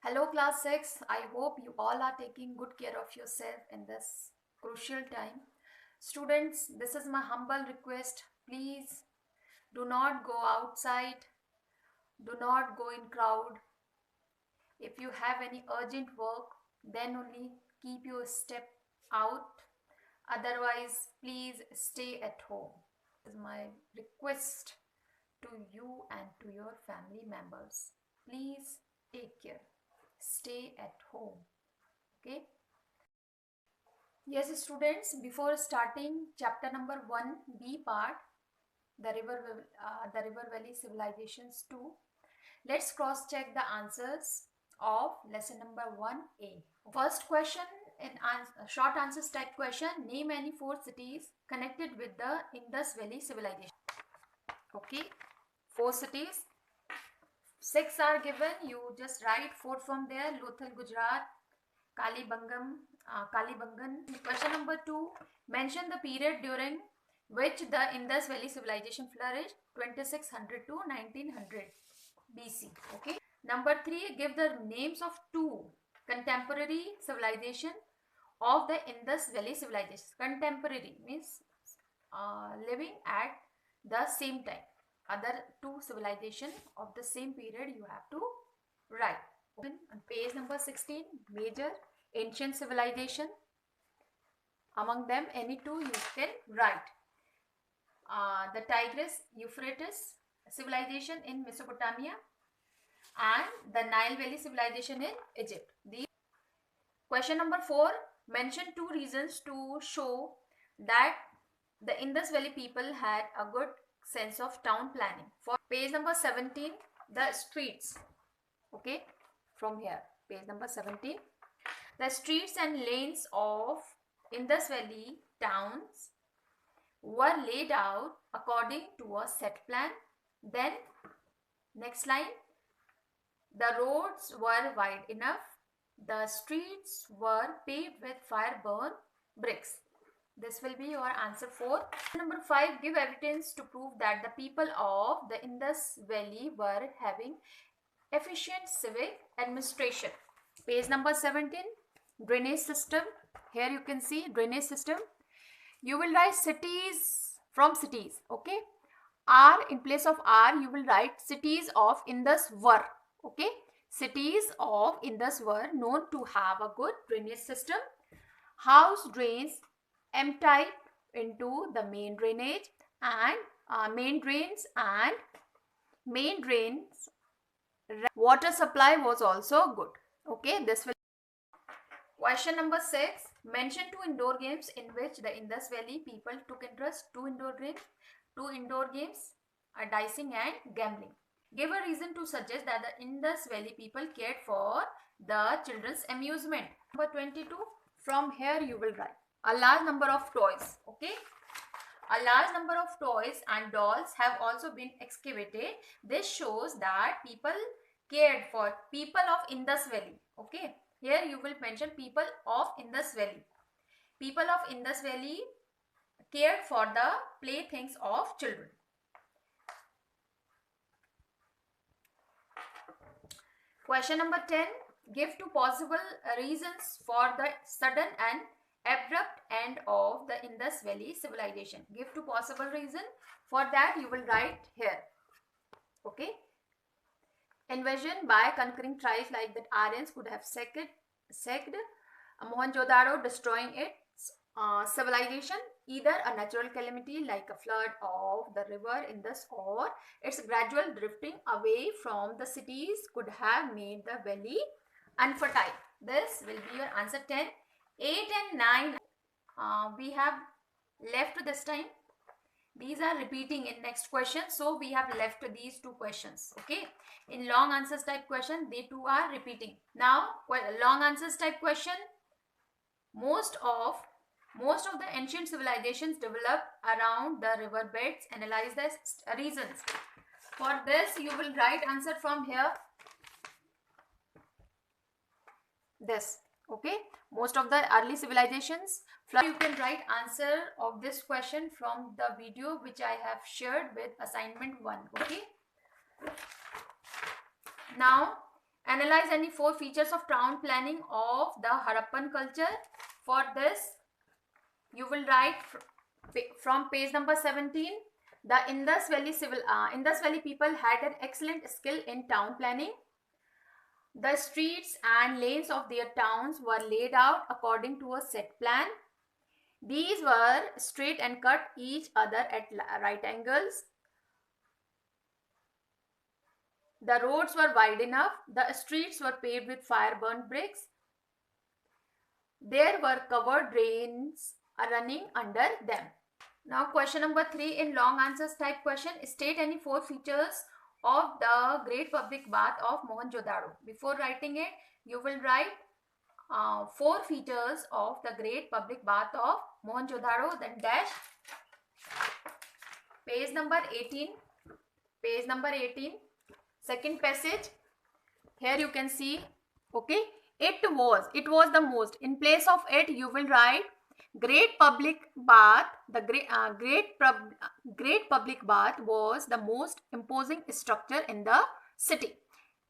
Hello class 6, I hope you all are taking good care of yourself in this crucial time. Students, this is my humble request. Please do not go outside, do not go in crowd. If you have any urgent work, then only keep your step out. Otherwise, please stay at home. This is my request to you and to your family members. Please take care. Stay at home. Okay. Yes, students, before starting chapter number 1 B part, the River Valley Civilizations 2, let's cross check the answers of lesson number 1A. First question in short answers type question, name any 4 cities connected with the Indus Valley Civilization. Okay, 4 cities. 6 are given, you just write 4 from there. Lothal, Gujarat, Kalibangan. Question number 2. Mention the period during which the Indus Valley civilization flourished, 2600 to 1900 BC. Okay. Number 3. Give the names of 2 contemporary civilization of the Indus Valley civilization. Contemporary means living at the same time. Other 2 civilization of the same period you have to write. Open on page number 16. Major ancient civilization. Among them, any 2 you can write. The Tigris-Euphrates civilization in Mesopotamia and the Nile Valley civilization in Egypt. Question number 4. Mention 2 reasons to show that the Indus Valley people had a good sense of town planning. For page number 17, the streets. Okay, from here, page number 17. The streets and lanes of Indus Valley towns were laid out according to a set plan. Then, next line, the roads were wide enough. The streets were paved with fire-burn bricks. This will be your answer 4. Number 5, give evidence to prove that the people of the Indus Valley were having efficient civic administration. Page number 17, drainage system. Here you can see drainage system. You will write cities from cities. Okay. R in place of R, you will write cities of Indus were. Okay. Cities of Indus were known to have a good drainage system. House drains emptied into the main drainage and main drains water supply was also good. Okay, this will. Question number 6. Mention 2 indoor games in which the Indus Valley people took interest. 2 indoor games are dicing and gambling. Give a reason to suggest that the Indus Valley people cared for the children's amusement. Number 22. From here you will write a large number of toys. Okay. A large number of toys and dolls have also been excavated. This shows that people cared for people of Indus Valley. Okay. Here you will mention people of Indus Valley. People of Indus Valley cared for the playthings of children. Question number 10. Give 2 possible reasons for the sudden and abrupt end of the Indus Valley civilization. Give 2 possible reasons. For that you will write here. Okay. Invasion by conquering tribes like the Aryans could have sacked Mohenjo-daro, destroying its civilization. Either a natural calamity like a flood of the river Indus or its gradual drifting away from the cities could have made the valley unfertile. This will be your answer 10. 8 and 9 we have left this time. These are repeating in next question, so we have left these 2 questions. Okay, in long answers type question, they 2 are repeating. Now long answers type question, most of the ancient civilizations developed around the river beds. Analyze the reasons. For this you will write answer from here. This. Okay, most of the early civilizations. You can write answer of this question from the video which I have shared with assignment 1. Okay, now Analyze any 4 features of town planning of the Harappan culture. For this, you will write from page number 17. The Indus Valley people had an excellent skill in town planning. The streets and lanes of their towns were laid out according to a set plan. These were straight and cut each other at right angles. The roads were wide enough. The streets were paved with fire-burnt bricks. There were covered drains running under them. Now question number 3 in long answers type question. State any 4 features of the great public bath of Mohenjo-daro. Before writing it, you will write 4 features of the great public bath of Mohenjo-daro, then dash. Page number 18. Page number 18. Second passage. Here you can see, okay, it was the most. In place of it, you will write great public bath. The great public bath was the most imposing structure in the city.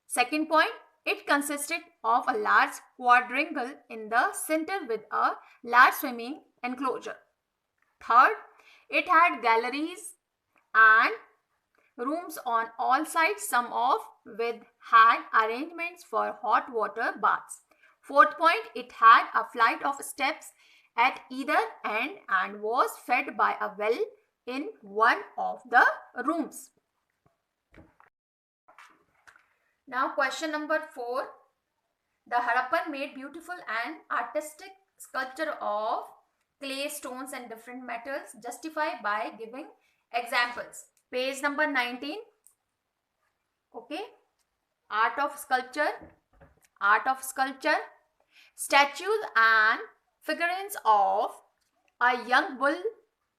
Second point, it consisted of a large quadrangle in the center with a large swimming enclosure. Third, it had galleries and rooms on all sides, some of which had arrangements for hot water baths. Fourth point, it had a flight of steps at either end and was fed by a well in one of the rooms. Now question number 4. The Harappan made beautiful and artistic sculpture of clay, stones and different metals. Justify by giving examples. Page number 19. Okay. Art of sculpture. Art of sculpture. Statues and figurines of a young bull,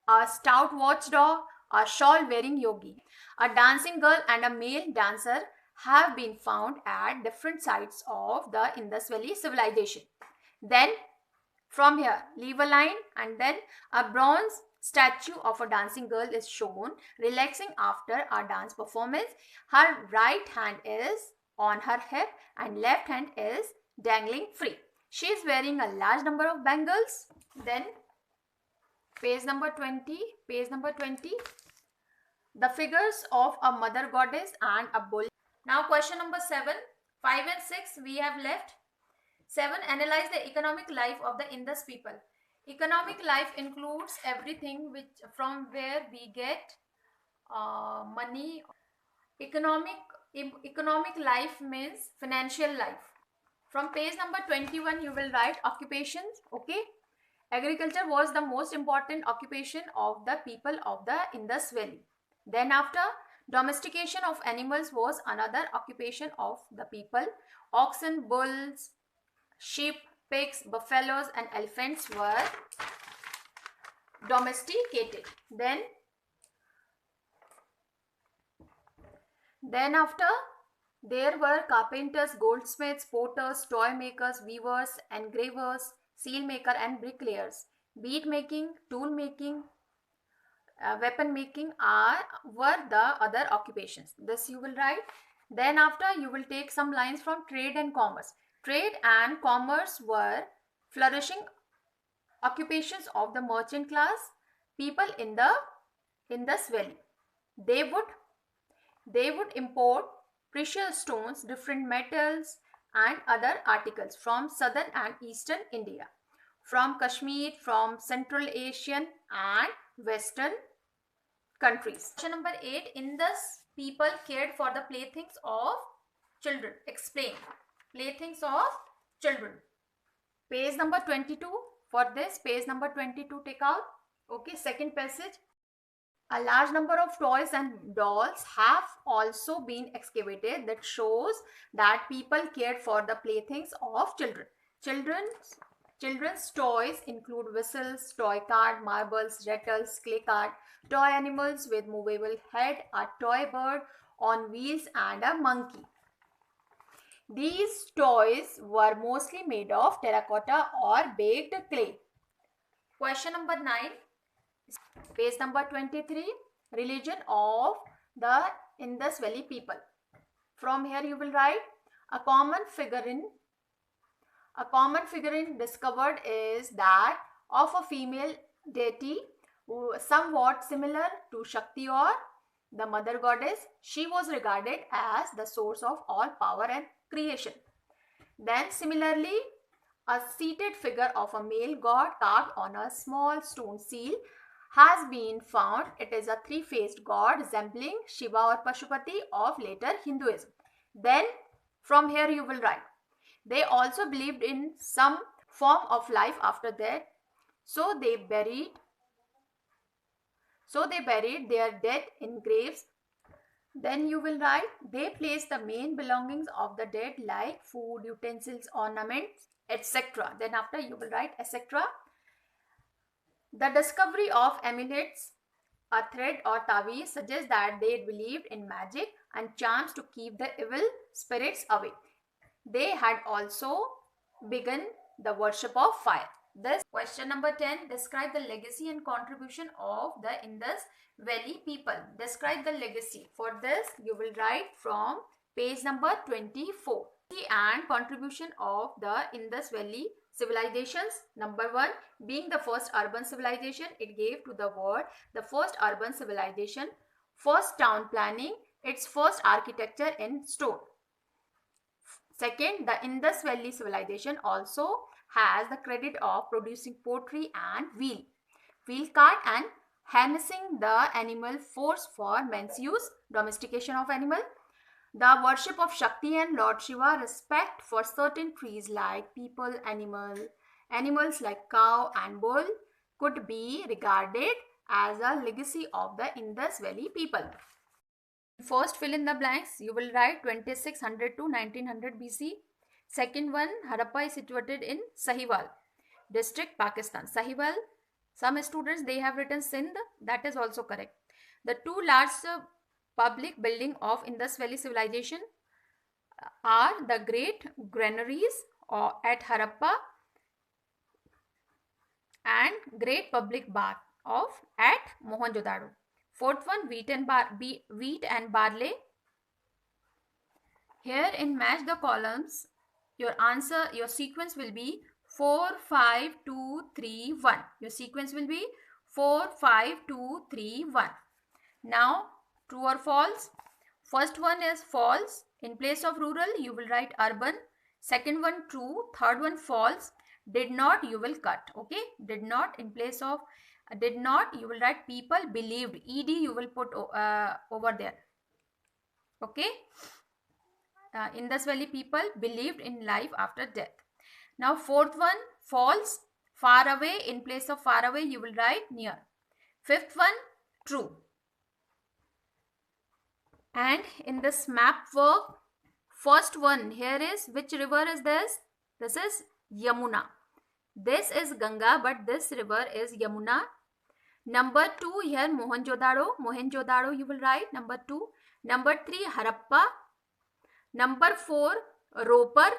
a stout watchdog, a shawl-wearing yogi, a dancing girl and a male dancer have been found at different sites of the Indus Valley civilization. Then from here, leave a line and then a bronze statue of a dancing girl is shown relaxing after a dance performance. Her right hand is on her hip and left hand is dangling free. She is wearing a large number of bangles. Then page number 20. Page number 20. The figures of a mother goddess and a bull. Now question number 7. 5 and 6 we have left. 7. Analyze the economic life of the Indus people. Economic life includes everything from where we get money. Economic life means financial life. From page number 21 you will write occupations. Okay. Agriculture was the most important occupation of the people of the Indus Valley. Then after, domestication of animals was another occupation of the people. Oxen, bulls, sheep, pigs, buffaloes and elephants were domesticated. Then after, there were carpenters, goldsmiths, potters, toy makers, weavers, engravers, seal maker and bricklayers. Bead making, tool making, weapon making were the other occupations. This you will write. Then after, you will take some lines from trade and commerce. Trade and commerce were flourishing occupations of the merchant class people in the Indus Valley. They would import precious stones, different metals and other articles from southern and eastern India, from Kashmir, from Central Asian and Western countries. Question number 8. Indus people cared for the playthings of children. Explain. Playthings of children. Page number 22. For this, page number 22 take out. Okay, second passage. A large number of toys and dolls have also been excavated that shows that people cared for the playthings of children. Children's toys include whistles, toy cart, marbles, rattles, clay cart, toy animals with movable head, a toy bird on wheels and a monkey. These toys were mostly made of terracotta or baked clay. Question number 9. Page number 23. Religion of the Indus Valley people. From here you will write A common figurine discovered is that of a female deity somewhat similar to Shakti or the mother goddess. She was regarded as the source of all power and creation. Then similarly, a seated figure of a male god carved on a small stone seal has been found. It is a three-faced god resembling Shiva or Pashupati of later Hinduism. Then from here you will write, they also believed in some form of life after death, so they buried their dead in graves. Then you will write, they placed the main belongings of the dead like food, utensils, ornaments, etc. Then after you will write etc. The discovery of amulets, a thread or tawi, suggests that they believed in magic and charms to keep the evil spirits away. They had also begun the worship of fire. This question number 10. Describe the legacy and contribution of the Indus Valley people. Describe the legacy. For this, you will write from page number 24. And contribution of the Indus Valley civilizations. Number 1, being the first urban civilization, it gave to the world the first urban civilization, first town planning, its first architecture in stone. Second, the Indus Valley civilization also has the credit of producing pottery and wheel cart and harnessing the animal force for men's use, domestication of animal. The worship of Shakti and Lord Shiva, respect for certain trees like people, animals like cow and bull could be regarded as a legacy of the Indus Valley people. First, fill in the blanks. You will write 2600 to 1900 BC. Second one, Harappa is situated in Sahiwal district, Pakistan. Sahiwal, some students they have written Sindh, that is also correct. The two large public building of Indus Valley civilization are the great granaries at Harappa and great public bath at Mohenjo-daro. Fourth one, wheat and barley. Here in match the columns, your sequence will be 4, 5, 2, 3, 1. Your sequence will be 4, 5, 2, 3, 1. Now, true or false? First one is false. In place of rural, you will write urban. Second one true. Third one false. Did not, you will cut. Okay. Did not, in place of did not, you will write people believed. Ed you will put over there. Okay. Indus Valley people believed in life after death. Now fourth one false. Far away, in place of far away you will write near. Fifth one true. And in this map work, first one here is, which river is this? This is Yamuna. This is Ganga, but this river is Yamuna. Number 2 here Mohenjo-daro you will write number 2. Number 3 Harappa. Number 4 Ropar.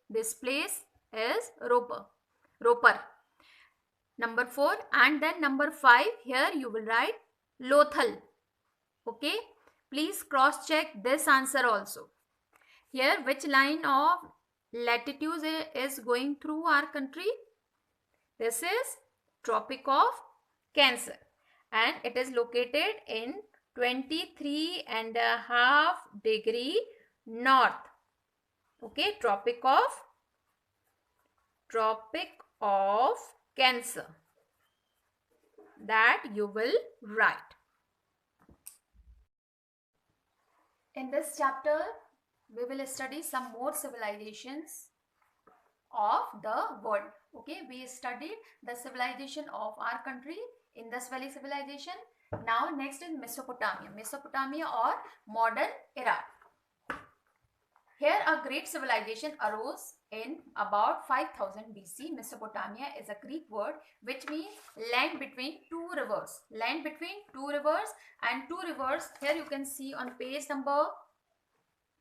This place is Ropar. Number 4, and then number 5 here you will write Lothal. Okay. Please cross check this answer also. Here which line of latitude is going through our country? This is Tropic of Cancer and it is located in 23.5 degree north. Okay, Tropic of Cancer. That you will write. In this chapter, we will study some more civilizations of the world. Okay, we studied the civilization of our country, Indus Valley civilization. Now next is Mesopotamia or modern Iraq. Here a great civilization arose in about 5000 BC. Mesopotamia is a Greek word which means land between two rivers. Land between two rivers, and two rivers here you can see on page number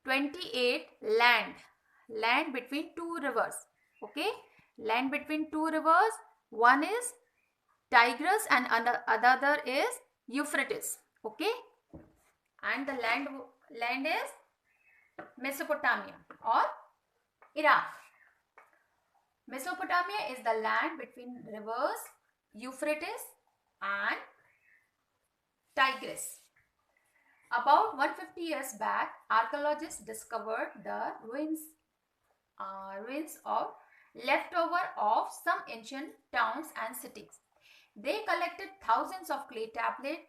28. Land between two rivers. Okay, land between two rivers. One is Tigris and another is Euphrates. Okay, and the land is Mesopotamia or Iraq. Mesopotamia is the land between rivers Euphrates and Tigris. About 150 years back, archaeologists discovered the ruins of leftover of some ancient towns and cities. They collected thousands of clay tablets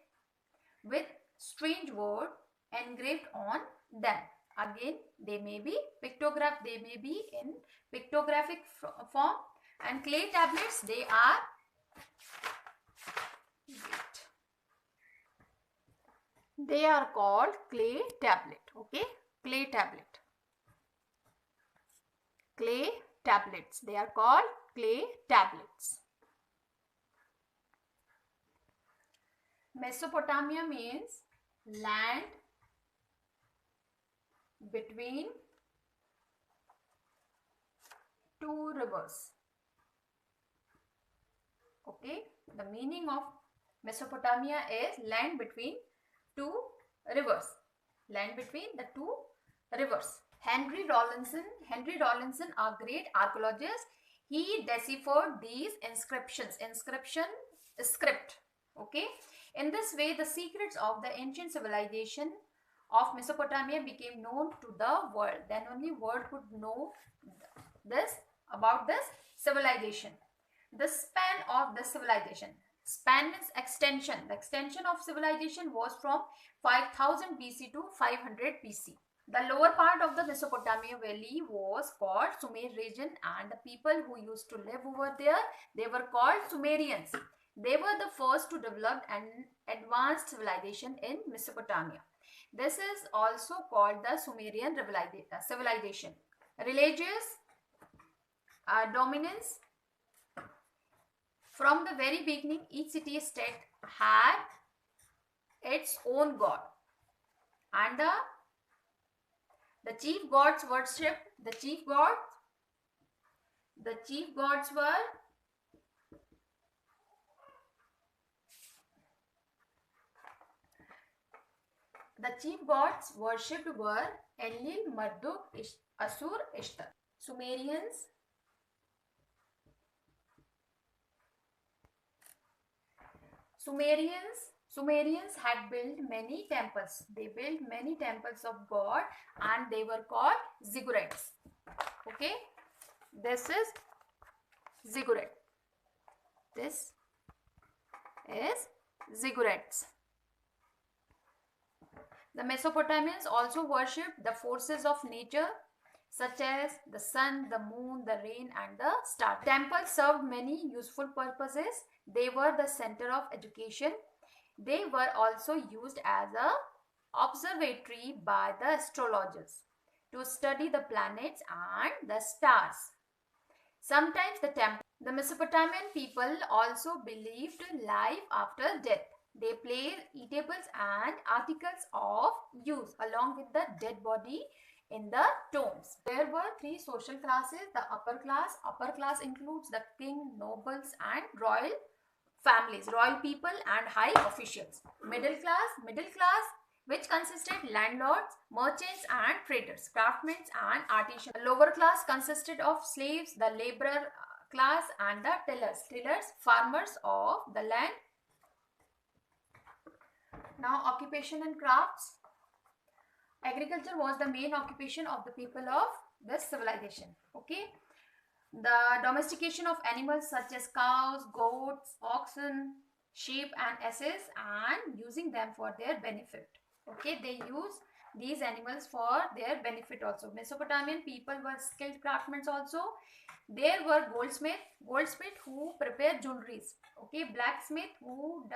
with strange words engraved on them. Again, they may be in pictographic form, and clay tablets, they are called clay tablet. Okay, clay tablet. Clay tablets. They are called clay tablets. Mesopotamia means land between two rivers. Okay, the meaning of Mesopotamia is land between two rivers. Land between the two rivers. Henry Rawlinson, a great archaeologist, he deciphered these script. Okay. In this way, the secrets of the ancient civilization of Mesopotamia became known to the world. Then only world could know about this civilization. The span of the civilization. Span means extension. The extension of civilization was from 5000 BC to 500 BC. The lower part of the Mesopotamia valley was called Sumer region, and the people who used to live over there, they were called Sumerians. They were the first to develop an advanced civilization in Mesopotamia. This is also called the Sumerian civilization. Religious dominance. From the very beginning, each city-state had its own god, and the chief gods worshipped. The chief gods worshipped were Enlil, Marduk, Asur, Ishtar. Sumerians had built many temples. They built many temples of God, and they were called ziggurats. Okay, this is ziggurat. This is ziggurats. The Mesopotamians also worshipped the forces of nature, such as the sun, the moon, the rain, and the stars. Temples served many useful purposes. They were the center of education. They were also used as an observatory by the astrologers to study the planets and the stars. Sometimes the Mesopotamian people also believed life after death. They placed eatables and articles of use along with the dead body in the tombs. There were three social classes. The upper class. Upper class includes the king, nobles, and royal families, royal people and high officials. Middle class, which consisted landlords, merchants and traders, craftsmen and artisans. The lower class consisted of slaves, the laborer class, and the tillers, farmers of the land. Now, occupation and crafts. Agriculture was the main occupation of the people of this civilization. Okay. The domestication of animals such as cows, goats, oxen, sheep and asses, and using them for their benefit. Okay, they use these animals for their benefit also. Mesopotamian people were skilled craftsmen also. There were goldsmith who prepare jewelries. Okay, blacksmith who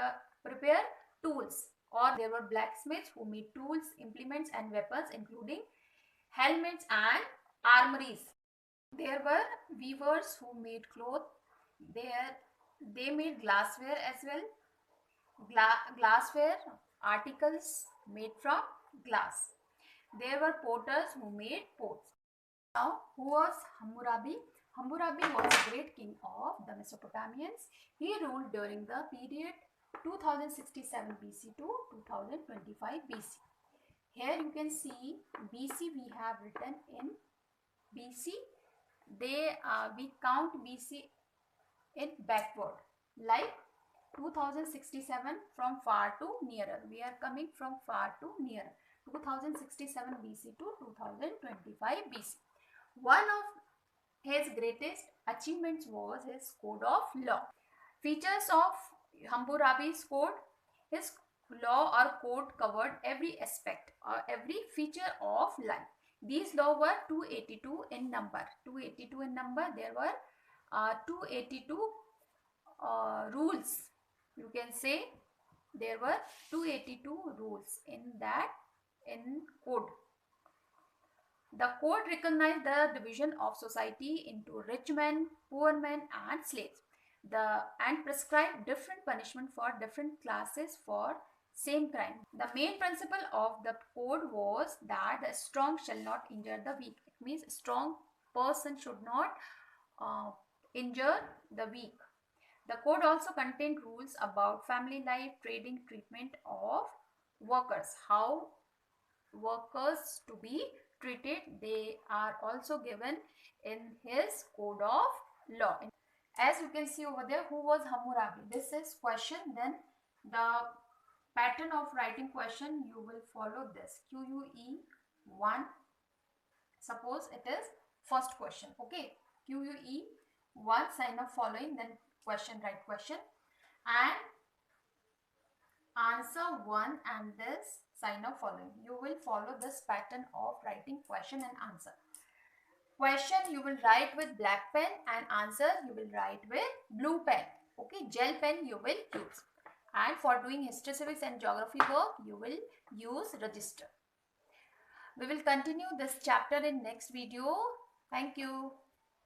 prepare tools, or there were blacksmiths who made tools, implements and weapons, including helmets and armories. There were weavers who made cloth. They made glassware as well. Glassware articles made from glass. There were potters who made pots. Now, who was Hammurabi? Hammurabi was a great king of the Mesopotamians. He ruled during the period 2067 BC to 2025 BC. Here you can see BC we have written in BC. We count BC in backward, like 2067 from far to nearer. We are coming from far to nearer. 2067 BC to 2025 BC. One of his greatest achievements was his code of law. Features of Hammurabi's code. His law or code covered every aspect or every feature of life. These laws were 282 in number. 282 in number. There were 282 rules. You can say there were 282 rules in code. The code recognized the division of society into rich men, poor men, and slaves. And prescribed different punishment for different classes for same crime. The main principle of the code was that the strong shall not injure the weak. It means strong person should not injure the weak. The code also contained rules about family life, trading, treatment of workers, how workers to be treated. They are also given in his code of law. As you can see over there, who was Hammurabi? This is question. Then the pattern of writing question, you will follow this. QUE 1. Suppose it is first question. Okay. QUE 1, sign of following, then question, write question, and answer 1 and this sign of following. You will follow this pattern of writing question and answer. Question you will write with black pen and answer you will write with blue pen. Okay, gel pen you will use. And for doing history, civics and geography work, you will use register. We will continue this chapter in next video. Thank you.